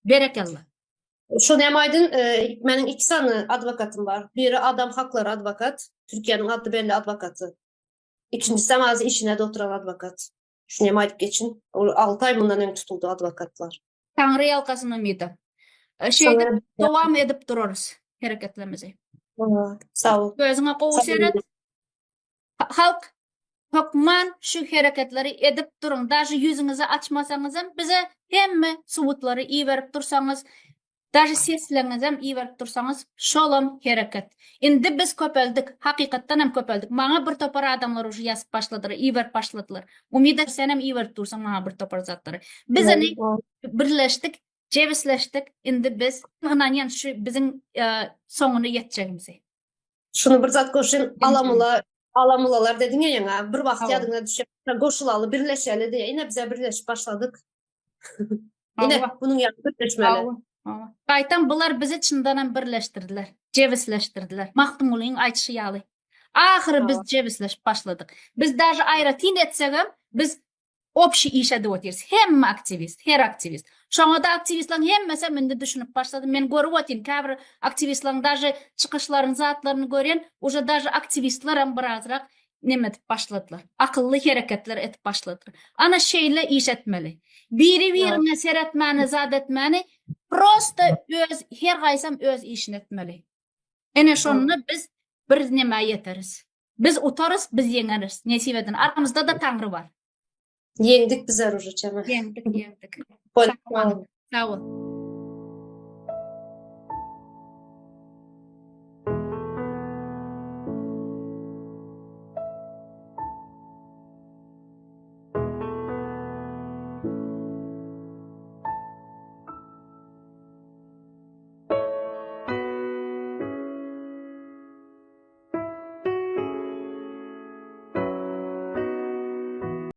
Berekallah. Şu nemaydın, benim iki tane advokatım var. Biri adam hakları advokat. Türkiye'nin adı belli advokatı. İkincisi de bazı işine de oturan advokat. Şu nemaydın geçin. 6 ay bundan önce tutuldu advokatlar. Tanrı yalkasını ümidi. Şeyde Sana devam edip dururuz hareketlerimizi. sağ ol. Gözüne kovu Sağ ol. seret. Halk hokman şu hareketleri edip durun. Daşı yüzünüzü açmasanız hem bize hemme subutları iyi verip dursanız, daşı sesleriniz hem iyi verip dursanız, şolam hareket. Indi biz köpeldik, hakikatten hem köpeldik. Bana bir topar adamlar ucu yazıp başladılar, iyi verip başladılar. Umida sen hem iyi verip dursan bana bir topar zatları. Biz hani birleştik, cevisleştik. Indi biz, inanyan şu bizim sonunu yeteceğimizi. Şunu bir zat koşun alamulalar dedin ya yana. Bir vakit Tamam. yadına düşüp koşulalı birleşeli diye yine bize birleşip başladık. Yine Allah. bunun yanında birleşmeli. Qaytan bular bizi çındanan birleştirdiler, cevisleştirdiler. Mahtumuluyun aytışı yalı. Ahırı biz cevisleşip başladık. Biz даже ayratin etsek biz opşi iş edip oturuz. Hem aktivist, her aktivist. Şoňa da aktivistlerin hemmesi mende düşünüp başladı. Men görüp otin käbir aktivistlerin даже çıkışlaryny, zatlaryny gören, уже даже aktivistler hem birazrak neme edip başladılar. Akıllı hareketler etip başladılar. Ana şeyle iş etmeli. Biri birine seretmeni, zat etmeni, prosta öz, her gaysam öz işini etmeli. Ene şonunu biz bir neme yeteriz. Biz utarız, biz yeňeriz. Nesibeden. Aramızda da Tanrı var. Yendik bize Rujuçema. Yendik. Sağ ol. Sağ ol.